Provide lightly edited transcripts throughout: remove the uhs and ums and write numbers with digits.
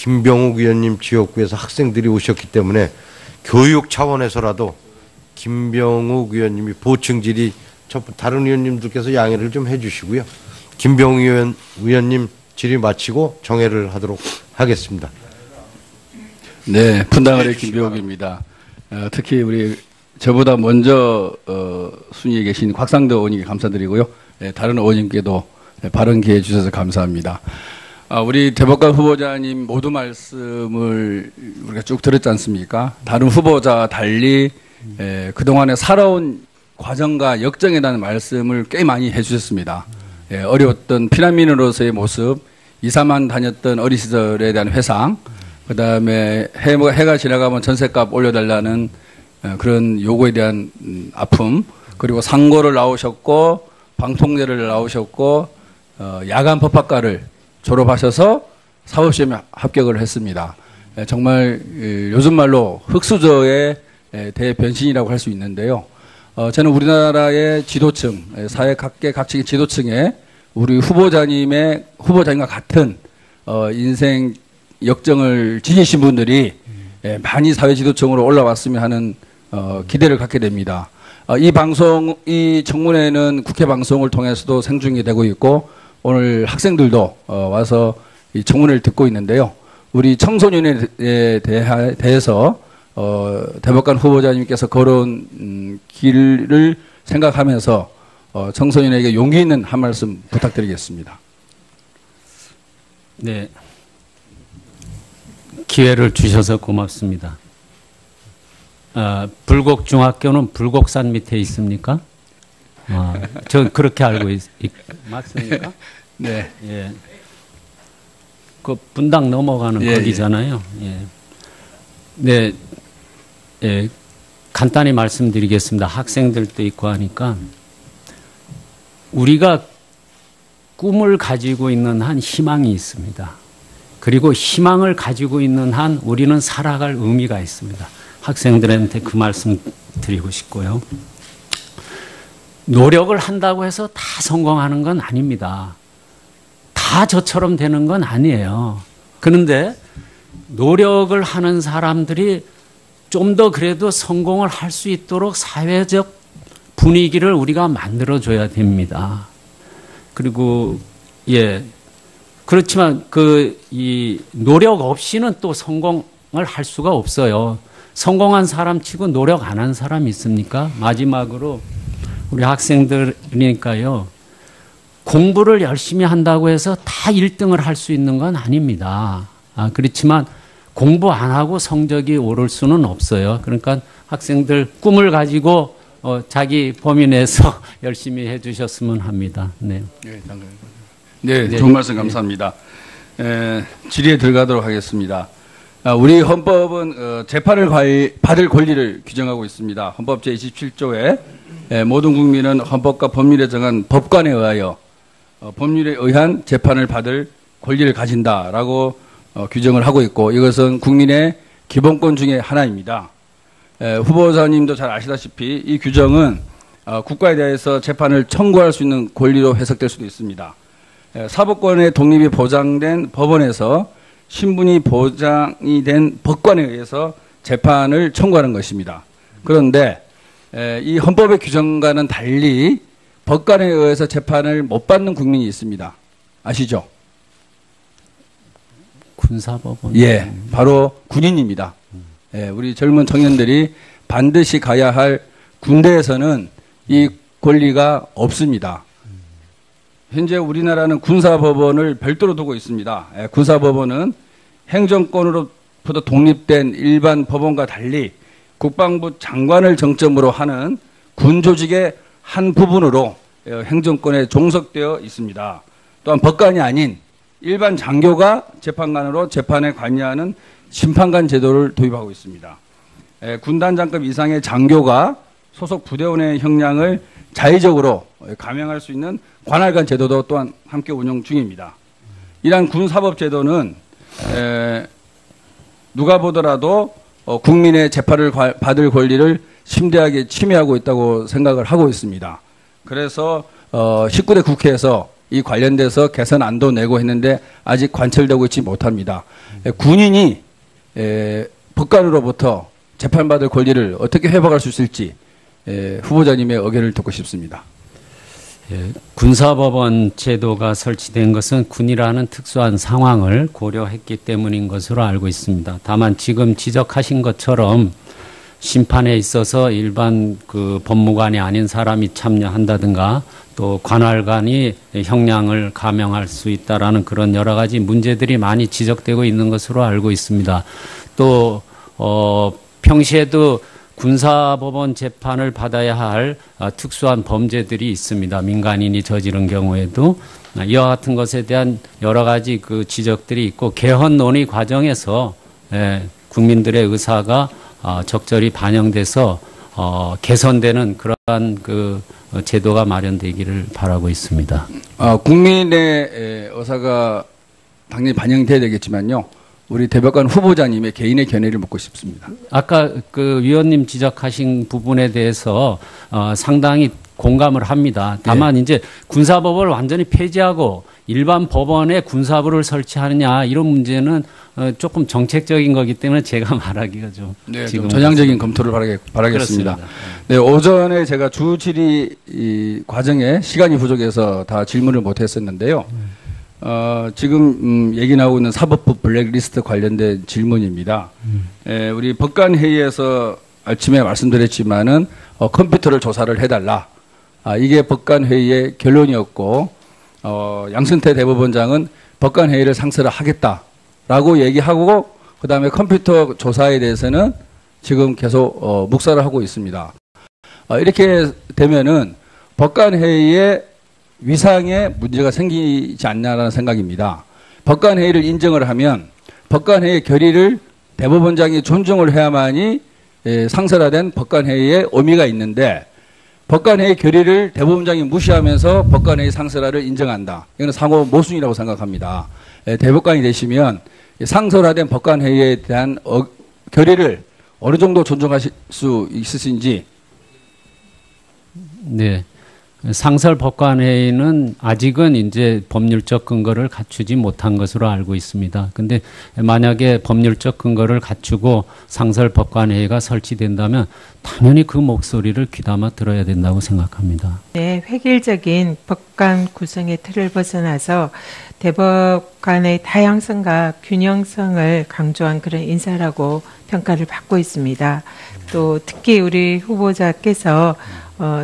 김병욱 의원님 지역구에서 학생들이 오셨기 때문에 교육 차원에서라도 김병욱 의원님이 보충 질의 다른 의원님들께서 양해를 좀 해주시고요. 김병욱 의원님 질의 마치고 정회를 하도록 하겠습니다. 네, 분당을의 김병욱입니다. 특히 우리 저보다 먼저 순위에 계신 곽상도 의원님께 감사드리고요. 다른 의원님께도 발언 기회 주셔서 감사합니다. 우리 대법관 후보자님 모두 말씀을 우리가 쭉 들었지 않습니까? 다른 후보자와 달리 그동안에 살아온 과정과 역정에 대한 말씀을 꽤 많이 해주셨습니다. 어려웠던 피난민으로서의 모습, 2, 3만 다녔던 어린 시절에 대한 회상, 그 다음에 해가 지나가면 전셋값 올려달라는 그런 요구에 대한 아픔, 그리고 상고를 나오셨고 방통대를 나오셨고 야간 법학과를 졸업하셔서 사법시험에 합격을 했습니다. 정말 요즘 말로 흑수저의 대변신이라고 할 수 있는데요. 저는 우리나라의 지도층, 사회 각계각층의 지도층에 우리 후보자님과 같은 인생 역정을 지니신 분들이 많이 사회 지도층으로 올라왔으면 하는 기대를 갖게 됩니다. 이 청문회는 국회 방송을 통해서도 생중계 되고 있고 오늘 학생들도 와서 이 청문회를 듣고 있는데요. 우리 청소년에 대해서 대법관 후보자님께서 걸어온 길을 생각하면서 청소년에게 용기 있는 한 말씀 부탁드리겠습니다. 네, 기회를 주셔서 고맙습니다. 불곡중학교는 불곡산 밑에 있습니까? 전 그렇게 알고 맞습니까? 네. 예. 그 분당 넘어가는 거기잖아요. 예. 네. 예. 간단히 말씀드리겠습니다. 학생들도 있고 하니까 우리가 꿈을 가지고 있는 한 희망이 있습니다. 그리고 희망을 가지고 있는 한 우리는 살아갈 의미가 있습니다. 학생들한테 그 말씀 드리고 싶고요. 노력을 한다고 해서 다 성공하는 건 아닙니다. 다 저처럼 되는 건 아니에요. 그런데 노력을 하는 사람들이 좀 더 그래도 성공을 할 수 있도록 사회적 분위기를 우리가 만들어줘야 됩니다. 그리고, 그렇지만 이 노력 없이는 또 성공을 할 수가 없어요. 성공한 사람 치고 노력 안 한 사람 있습니까? 마지막으로 우리 학생들이니까요. 공부를 열심히 한다고 해서 다 1등을 할 수 있는 건 아닙니다. 그렇지만 공부 안 하고 성적이 오를 수는 없어요. 그러니까 학생들 꿈을 가지고 자기 범위 내에서 열심히 해 주셨으면 합니다. 네. 네, 좋은 말씀 감사합니다. 질의에 들어가도록 하겠습니다. 우리 헌법은 재판을 받을 권리를 규정하고 있습니다. 헌법 제27조에 모든 국민은 헌법과 법률에 정한 법관에 의하여 법률에 의한 재판을 받을 권리를 가진다라고 규정을 하고 있고 이것은 국민의 기본권 중에 하나입니다. 후보자님도 잘 아시다시피 이 규정은 국가에 대해서 재판을 청구할 수 있는 권리로 해석될 수도 있습니다. 사법권의 독립이 보장된 법원에서 신분이 보장이 된 법관에 의해서 재판을 청구하는 것입니다. 그런데 이 헌법의 규정과는 달리 법관에 의해서 재판을 못 받는 국민이 있습니다. 아시죠? 군사법원. 예, 바로 군인입니다. 우리 젊은 청년들이 반드시 가야 할 군대에서는 이 권리가 없습니다. 현재 우리나라는 군사법원을 별도로 두고 있습니다. 군사법원은 행정권으로부터 독립된 일반 법원과 달리 국방부 장관을 정점으로 하는 군조직의 한 부분으로 행정권에 종속되어 있습니다. 또한 법관이 아닌 일반 장교가 재판관으로 재판에 관여하는 심판관 제도를 도입하고 있습니다. 군단장급 이상의 장교가 소속 부대원의 형량을 자의적으로 감형할 수 있는 관할관 제도도 또한 함께 운영 중입니다. 이러한 군사법 제도는 누가 보더라도 국민의 재판을 받을 권리를 심대하게 침해하고 있다고 생각을 하고 있습니다. 그래서 19대 국회에서 이 관련돼서 개선안도 내고 했는데 아직 관철되고 있지 못합니다. 군인이 법관으로부터 재판받을 권리를 어떻게 회복할 수 있을지 후보자님의 의견을 듣고 싶습니다. 군사법원 제도가 설치된 것은 군이라는 특수한 상황을 고려했기 때문인 것으로 알고 있습니다. 다만 지금 지적하신 것처럼 심판에 있어서 일반 그 법무관이 아닌 사람이 참여한다든가 또 관할관이 형량을 감형할 수 있다라는 그런 여러 가지 문제들이 많이 지적되고 있는 것으로 알고 있습니다. 또 평시에도 군사법원 재판을 받아야 할 특수한 범죄들이 있습니다. 민간인이 저지른 경우에도 이와 같은 것에 대한 여러 가지 그 지적들이 있고 개헌 논의 과정에서 국민들의 의사가 적절히 반영돼서 개선되는 그러한 그 제도가 마련되기를 바라고 있습니다. 국민의 의사가 당연히 반영돼야 되겠지만요. 우리 대법관 후보자님의 개인의 견해를 묻고 싶습니다. 아까 그 위원님 지적하신 부분에 대해서 상당히 공감을 합니다. 다만 이제 군사법을 완전히 폐지하고 일반 법원에 군사부를 설치하느냐 이런 문제는 조금 정책적인 거기 때문에 제가 말하기가 좀 지금 전향적인 검토를 바라겠습니다. 네, 오전에 제가 주 질의 과정에 시간이 부족해서 다 질문을 못했었는데요. 지금 얘기 나오고 있는 사법부 블랙리스트 관련된 질문입니다. 우리 법관회의에서 아침에 말씀드렸지만은 컴퓨터를 조사를 해달라. 이게 법관회의의 결론이었고 양승태 대법원장은 법관회의를 상설을 하겠다라고 얘기하고 그 다음에 컴퓨터 조사에 대해서는 지금 계속 묵살을 하고 있습니다. 이렇게 되면은 법관회의에 위상에 문제가 생기지 않냐라는 생각입니다. 법관회의를 인정을 하면 법관회의 결의를 대법원장이 존중을 해야만이 상설화된 법관회의의 의미가 있는데 법관회의 결의를 대법원장이 무시하면서 법관회의 상설화를 인정한다. 이거는 상호 모순이라고 생각합니다. 대법관이 되시면 상설화된 법관회의에 대한 결의를 어느 정도 존중하실 수 있으신지. 네. 상설 법관회의는 아직은 이제 법률적 근거를 갖추지 못한 것으로 알고 있습니다. 근데 만약에 법률적 근거를 갖추고 상설 법관회의가 설치된다면 당연히 그 목소리를 귀담아 들어야 된다고 생각합니다. 네, 획일적인 법관 구성의 틀을 벗어나서 대법관의 다양성과 균형성을 강조한 그런 인사라고 평가를 받고 있습니다. 또 특히 우리 후보자께서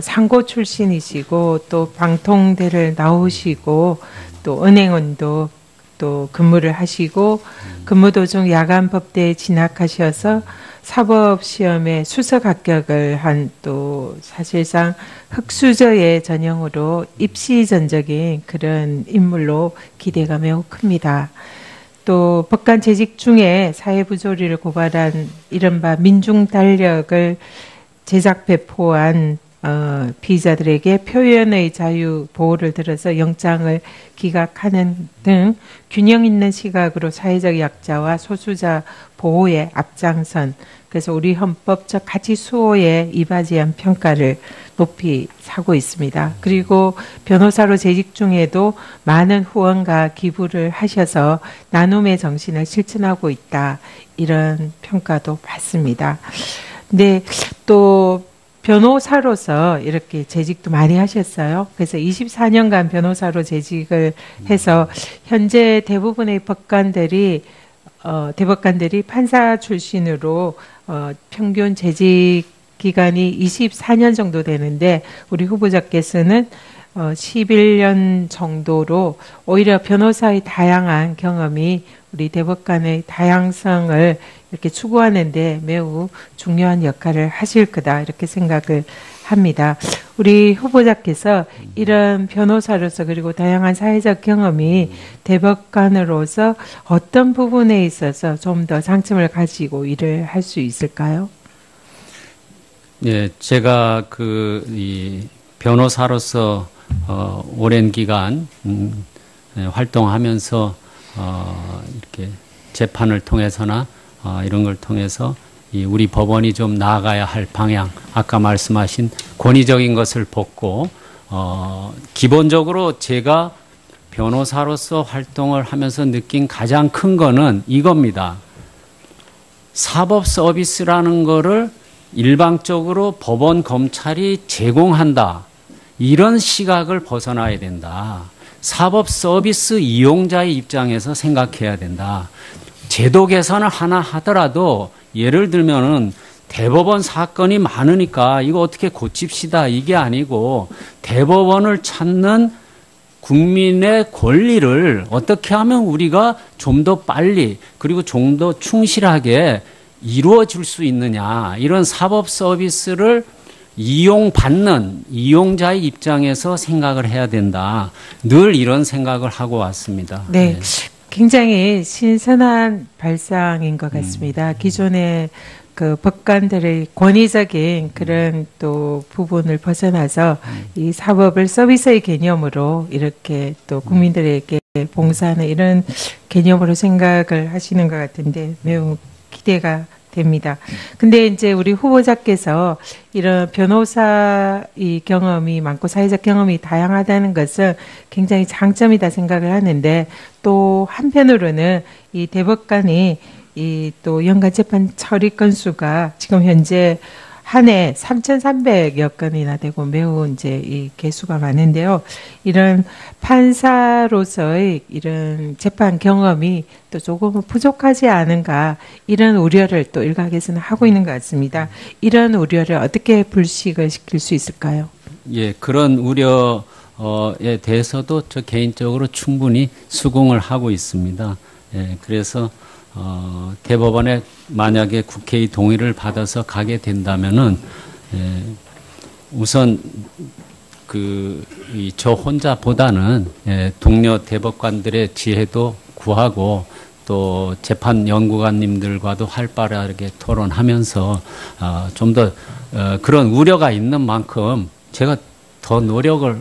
상고 출신이시고 또 방통대를 나오시고 또 은행원도 또 근무를 하시고 근무 도중 야간 법대에 진학하셔서 사법시험에 수석 합격을 한 또 사실상 흑수저의 전형으로 입시전적인 그런 인물로 기대가 매우 큽니다. 또 법관 재직 중에 사회부조리를 고발한 이른바 민중달력을 제작 배포한 피의자들에게 표현의 자유 보호를 들어서 영장을 기각하는 등 균형 있는 시각으로 사회적 약자와 소수자 보호에 앞장선, 그래서 우리 헌법적 가치 수호에 이바지한 평가를 높이 사고 있습니다. 그리고 변호사로 재직 중에도 많은 후원과 기부를 하셔서 나눔의 정신을 실천하고 있다, 이런 평가도 받습니다. 네, 또 변호사로서 이렇게 재직도 많이 하셨어요. 그래서 24년간 변호사로 재직을 해서 현재 대부분의 대법관들이 판사 출신으로 평균 재직 기간이 24년 정도 되는데 우리 후보자께서는 11년 정도로 오히려 변호사의 다양한 경험이 우리 대법관의 다양성을 이렇게 추구하는데 매우 중요한 역할을 하실 거다, 이렇게 생각을 합니다. 우리 후보자께서 이런 변호사로서 그리고 다양한 사회적 경험이 대법관으로서 어떤 부분에 있어서 좀 더 장점을 가지고 일을 할 수 있을까요? 네, 제가 이 변호사로서 오랜 기간 활동하면서 이렇게 재판을 통해서나 이런 걸 통해서 우리 법원이 좀 나아가야 할 방향, 아까 말씀하신 권위적인 것을 벗고 기본적으로 제가 변호사로서 활동을 하면서 느낀 가장 큰 거는 이겁니다. 사법 서비스라는 거를 일방적으로 법원, 검찰이 제공한다. 이런 시각을 벗어나야 된다. 사법 서비스 이용자의 입장에서 생각해야 된다. 제도 개선을 하나 하더라도 예를 들면은 대법원 사건이 많으니까 이거 어떻게 고칩시다. 이게 아니고 대법원을 찾는 국민의 권리를 어떻게 하면 우리가 좀 더 빨리 그리고 좀 더 충실하게 이루어질 수 있느냐. 이런 사법 서비스를 이용받는 이용자의 입장에서 생각을 해야 된다. 늘 이런 생각을 하고 왔습니다. 네. 굉장히 신선한 발상인 것 같습니다. 기존의 그 법관들의 권위적인 그런 또 부분을 벗어나서 이 사법을 서비스의 개념으로 이렇게 또 국민들에게 봉사하는 이런 개념으로 생각을 하시는 것 같은데 매우 기대가 됩니다. 근데 이제 우리 후보자께서 이런 변호사의 경험이 많고 사회적 경험이 다양하다는 것은 굉장히 장점이다 생각을 하는데 또 한편으로는 이 대법관이 이 또 연간 재판 처리 건수가 지금 현재 한 해 3,300여 건이나 되고 매우 이제 이 개수가 많은데요. 이런 판사로서의 이런 재판 경험이 또 조금은 부족하지 않은가 이런 우려를 또 일각에서는 하고 있는 것 같습니다. 이런 우려를 어떻게 불식을 시킬 수 있을까요? 예, 그런 우려에 대해서도 저 개인적으로 충분히 수긍을 하고 있습니다. 예, 그래서 대법원에 만약에 국회의 동의를 받아서 가게 된다면은 우선 저 혼자보다는 동료 대법관들의 지혜도 구하고 또 재판 연구관님들과도 활발하게 토론하면서 좀 더 그런 우려가 있는 만큼 제가 더 노력을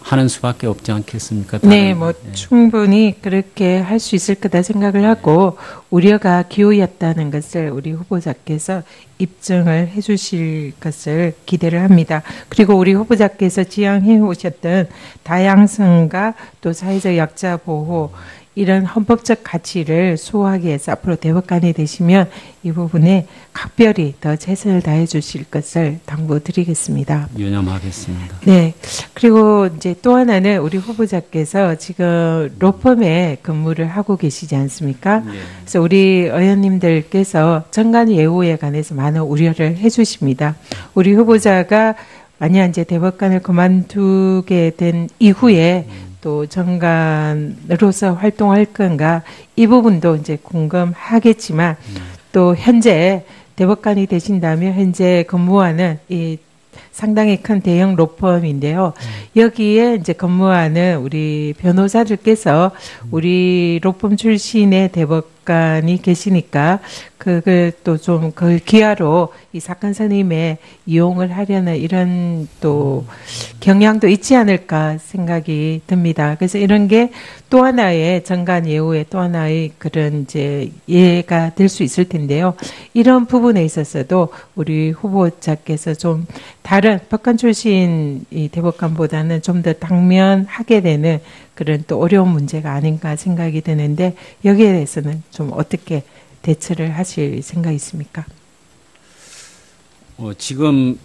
하는 수밖에 없지 않겠습니까? 네, 뭐 충분히 그렇게 할 수 있을 거다 생각을 하고 우려가 기우였다는 것을 우리 후보자께서 입증을 해주실 것을 기대를 합니다. 그리고 우리 후보자께서 지향해 오셨던 다양성과 또 사회적 약자 보호 이런 헌법적 가치를 수호하기 위해서 앞으로 대법관이 되시면 이 부분에 각별히 더 최선을 다해 주실 것을 당부드리겠습니다. 유념하겠습니다. 네. 그리고 이제 또 하나는 우리 후보자께서 지금 로펌에 근무를 하고 계시지 않습니까? 네. 그래서 우리 의원님들께서 정관 예우에 관해서 많은 우려를 해 주십니다. 우리 후보자가 만약 이제 대법관을 그만두게 된 이후에 또 정관으로서 활동할 건가 이 부분도 이제 궁금하겠지만 또 현재 대법관이 되신다면 현재 근무하는 이 상당히 큰 대형 로펌인데요. 여기에 이제 근무하는 우리 변호사들께서 우리 로펌 출신의 대법관이 계시니까 그걸 또 좀 그걸 기하로 이 사건 선임에 이용을 하려는 이런 또 경향도 있지 않을까 생각이 듭니다. 그래서 이런 게 또 하나의 정관 예우의 또 하나의 그런 이제 예가 될 수 있을 텐데요. 이런 부분에 있어서도 우리 후보자께서 좀 다른 법관 출신 이 대법관보다는 좀 더 당면하게 되는 그런 또 어려운 문제가 아닌가 생각이 드는데 여기에 대해서는 좀 어떻게 대처를 하실 생각이 있습니까? 지금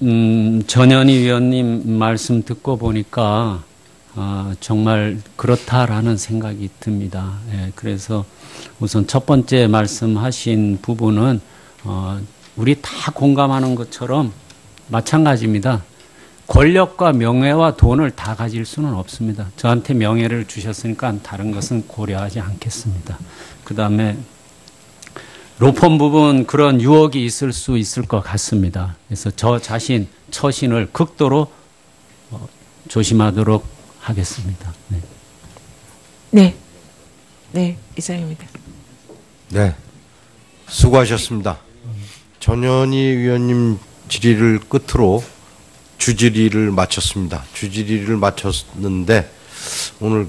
전현희 위원님 말씀 듣고 보니까 정말 그렇다라는 생각이 듭니다. 예, 그래서 우선 첫 번째 말씀하신 부분은 우리 다 공감하는 것처럼 마찬가지입니다. 권력과 명예와 돈을 다 가질 수는 없습니다. 저한테 명예를 주셨으니까 다른 것은 고려하지 않겠습니다. 그 다음에 로펌 부분 그런 유혹이 있을 수 있을 것 같습니다. 그래서 저 자신 처신을 극도로 조심하도록 하겠습니다. 네. 네. 네, 이상입니다. 네, 수고하셨습니다. 전현희 위원님 질의를 끝으로 주질의를 마쳤습니다. 주질의를 마쳤는데 오늘